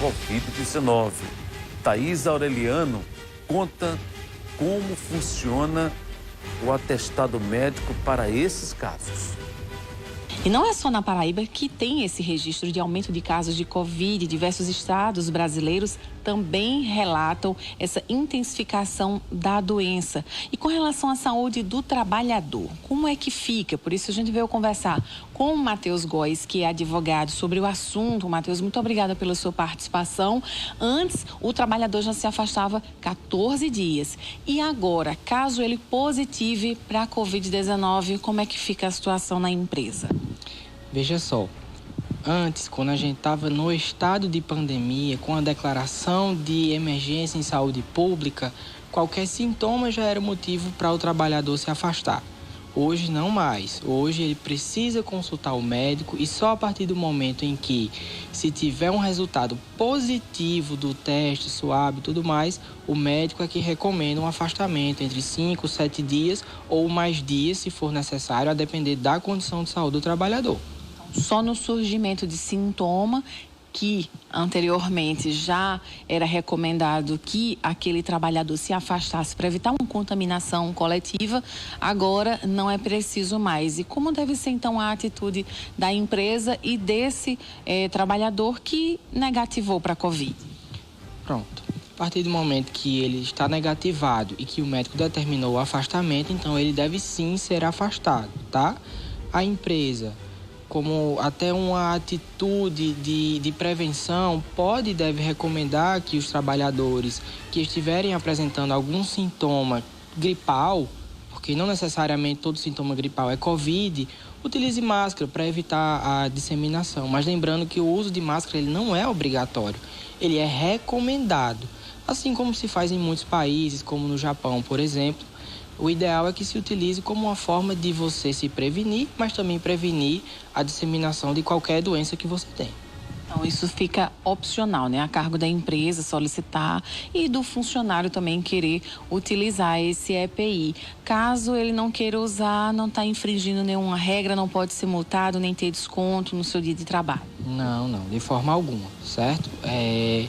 Covid-19. Thaís Aureliano conta como funciona o atestado médico para esses casos. E não é só na Paraíba que tem esse registro de aumento de casos de Covid. Diversos estados brasileiros também relatam essa intensificação da doença. E com relação à saúde do trabalhador, como é que fica? Por isso a gente veio conversar com o Matheus Góes, que é advogado, sobre o assunto. Matheus, muito obrigada pela sua participação. Antes, o trabalhador já se afastava 14 dias. E agora, caso ele positive para a Covid-19, como é que fica a situação na empresa? Veja só, antes, quando a gente estava no estado de pandemia, com a declaração de emergência em saúde pública, qualquer sintoma já era motivo para o trabalhador se afastar. Hoje não mais. Hoje ele precisa consultar o médico e só a partir do momento em que, se tiver um resultado positivo do teste, SWAB e tudo mais, o médico é que recomenda um afastamento entre 5, 7 dias ou mais dias, se for necessário, a depender da condição de saúde do trabalhador. Só no surgimento de sintoma, que anteriormente já era recomendado que aquele trabalhador se afastasse para evitar uma contaminação coletiva, agora não é preciso mais. E como deve ser então a atitude da empresa e desse trabalhador que negativou para a Covid? Pronto. A partir do momento que ele está negativado e que o médico determinou o afastamento, então ele deve sim ser afastado, tá? A empresa, como até uma atitude de prevenção, pode e deve recomendar que os trabalhadores que estiverem apresentando algum sintoma gripal, porque não necessariamente todo sintoma gripal é Covid, utilize máscara para evitar a disseminação. Mas lembrando que o uso de máscara ele não é obrigatório, ele é recomendado. Assim como se faz em muitos países, como no Japão, por exemplo. O ideal é que se utilize como uma forma de você se prevenir, mas também prevenir a disseminação de qualquer doença que você tem. Então, isso fica opcional, né? A cargo da empresa solicitar e do funcionário também querer utilizar esse EPI. Caso ele não queira usar, não está infringindo nenhuma regra, não pode ser multado, nem ter desconto no seu dia de trabalho. Não, de forma alguma, certo? É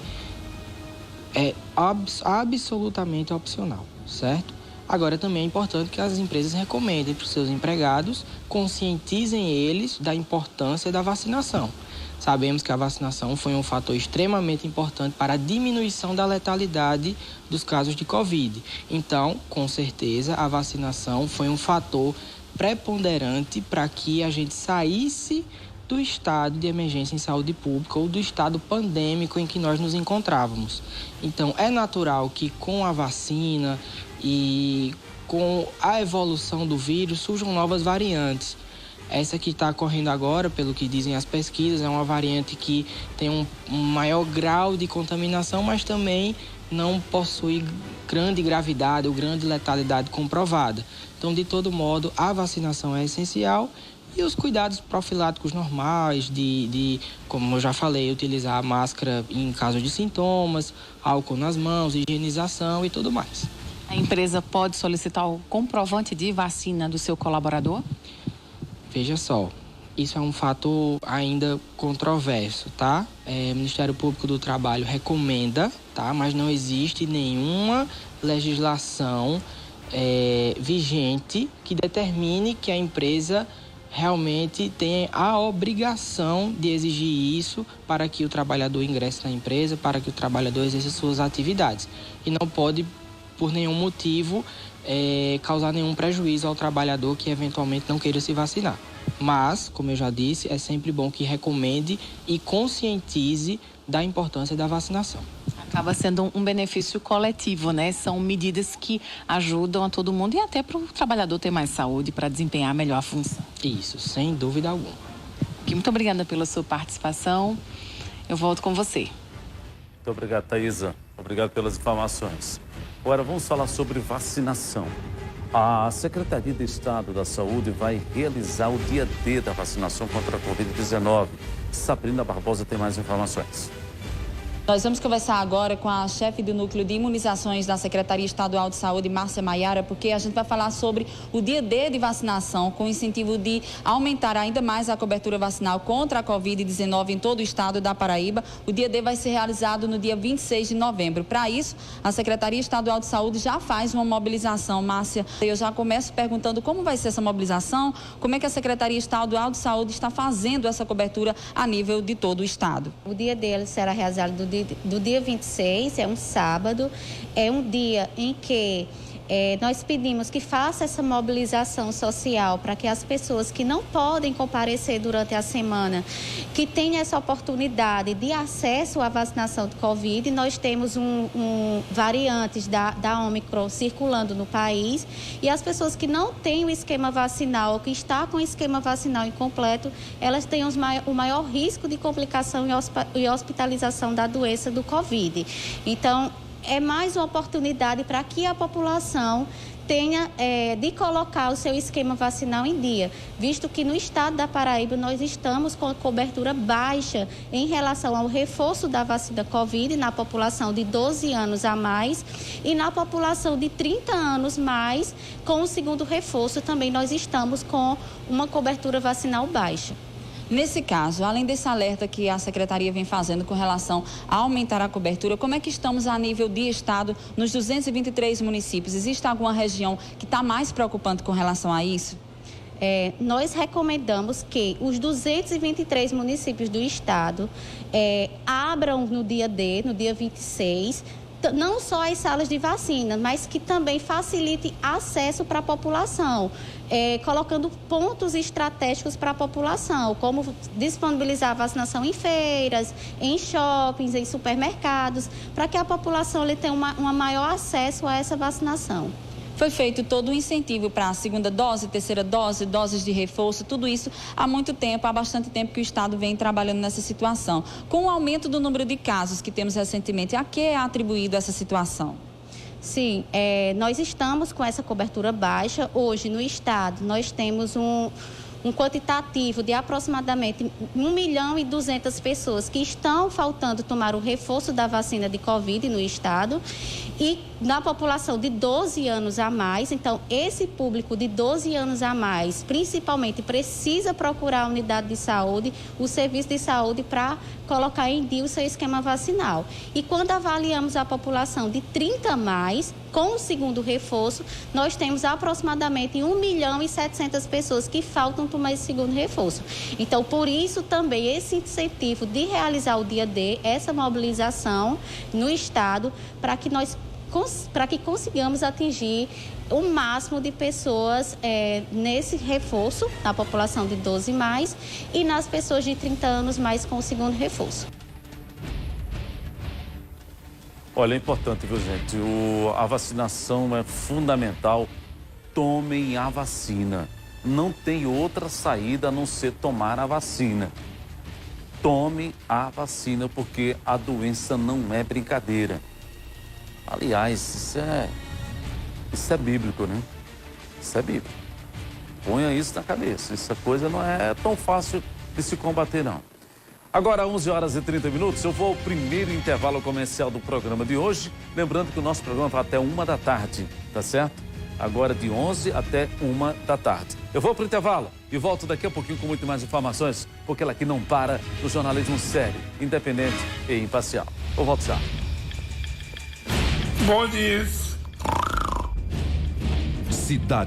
absolutamente opcional, certo? Agora, também é importante que as empresas recomendem para os seus empregados, conscientizem eles da importância da vacinação. Sabemos que a vacinação foi um fator extremamente importante para a diminuição da letalidade dos casos de Covid. Então, com certeza, a vacinação foi um fator preponderante para que a gente saísse do estado de emergência em saúde pública ou do estado pandêmico em que nós nos encontrávamos. Então, é natural que com a vacina e com a evolução do vírus surjam novas variantes. Essa que está ocorrendo agora, pelo que dizem as pesquisas, é uma variante que tem um maior grau de contaminação, mas também não possui grande gravidade ou grande letalidade comprovada. Então, de todo modo, a vacinação é essencial e os cuidados profiláticos normais como eu já falei, utilizar a máscara em caso de sintomas, álcool nas mãos, higienização e tudo mais. A empresa pode solicitar o comprovante de vacina do seu colaborador? Veja só, isso é um fato ainda controverso, tá? O Ministério Público do Trabalho recomenda, tá? Mas não existe nenhuma legislação vigente que determine que a empresa realmente tem a obrigação de exigir isso para que o trabalhador ingresse na empresa, para que o trabalhador exerça suas atividades. E não pode, por nenhum motivo, causar nenhum prejuízo ao trabalhador que eventualmente não queira se vacinar. Mas, como eu já disse, é sempre bom que recomende e conscientize da importância da vacinação. Acaba sendo um benefício coletivo, né? São medidas que ajudam a todo mundo e até para o trabalhador ter mais saúde, para desempenhar melhor a função. Isso, sem dúvida alguma. Muito obrigada pela sua participação. Eu volto com você. Muito obrigado, Thaisa. Obrigado pelas informações. Agora vamos falar sobre vacinação. A Secretaria de Estado da Saúde vai realizar o dia D da vacinação contra a Covid-19. Sabrina Barbosa tem mais informações. Nós vamos conversar agora com a chefe do Núcleo de Imunizações da Secretaria Estadual de Saúde, Márcia Maiara, porque a gente vai falar sobre o dia D de vacinação, com o incentivo de aumentar ainda mais a cobertura vacinal contra a Covid-19 em todo o estado da Paraíba. O dia D vai ser realizado no dia 26 de novembro. Para isso, a Secretaria Estadual de Saúde já faz uma mobilização. Márcia, eu já começo perguntando como vai ser essa mobilização, como é que a Secretaria Estadual de Saúde está fazendo essa cobertura a nível de todo o estado. O dia D será realizado do dia 26, é um sábado, é um dia em que nós pedimos que faça essa mobilização social para que as pessoas que não podem comparecer durante a semana, que tenham essa oportunidade de acesso à vacinação de Covid. Nós temos variantes da Omicron circulando no país e as pessoas que não têm o esquema vacinal ou que estão com o esquema vacinal incompleto, elas têm o maior risco de complicação e hospitalização da doença do Covid. Então, é mais uma oportunidade para que a população tenha de colocar o seu esquema vacinal em dia, visto que no estado da Paraíba nós estamos com a cobertura baixa em relação ao reforço da vacina Covid na população de 12 anos a mais e na população de 30 anos mais, com o segundo reforço também nós estamos com uma cobertura vacinal baixa. Nesse caso, além desse alerta que a Secretaria vem fazendo com relação a aumentar a cobertura, como é que estamos a nível de estado nos 223 municípios? Existe alguma região que está mais preocupante com relação a isso? Nós recomendamos que os 223 municípios do estado abram no dia D, no dia 26, não só as salas de vacina, mas que também facilite acesso para a população, colocando pontos estratégicos para a população, como disponibilizar a vacinação em feiras, em shoppings, em supermercados, para que a população tenha um maior acesso a essa vacinação. Foi feito todo um incentivo para a segunda dose, terceira dose, doses de reforço, tudo isso há muito tempo, há bastante tempo que o Estado vem trabalhando nessa situação. Com o aumento do número de casos que temos recentemente, a que é atribuído essa situação? Sim, nós estamos com essa cobertura baixa. Hoje, no Estado, nós temos um quantitativo de aproximadamente 1.200.000 pessoas que estão faltando tomar o reforço da vacina de Covid no estado e na população de 12 anos a mais. Então, esse público de 12 anos a mais, principalmente, precisa procurar a unidade de saúde, o serviço de saúde para colocar em dia o seu esquema vacinal. E quando avaliamos a população de 30 a mais, com o segundo reforço, nós temos aproximadamente 1.700.000 pessoas que faltam tomar esse segundo reforço. Então, por isso também esse incentivo de realizar o dia D, essa mobilização no estado, para que consigamos atingir o máximo de pessoas nesse reforço, na população de 12 mais e nas pessoas de 30 anos mais com o segundo reforço. Olha, é importante, viu, gente? A vacinação é fundamental. Tomem a vacina. Não tem outra saída a não ser tomar a vacina. Tome a vacina, porque a doença não é brincadeira. Aliás, isso é bíblico, né? Isso é bíblico. Ponha isso na cabeça. Essa coisa não é tão fácil de se combater, não. Agora, 11h30, eu vou ao primeiro intervalo comercial do programa de hoje. Lembrando que o nosso programa vai até 13h, tá certo? Agora de 11 até 13h. Eu vou para o intervalo e volto daqui a pouquinho com muito mais informações, porque ela aqui não para no jornalismo sério, independente e imparcial. Eu volto já. Bom dia. Cidade.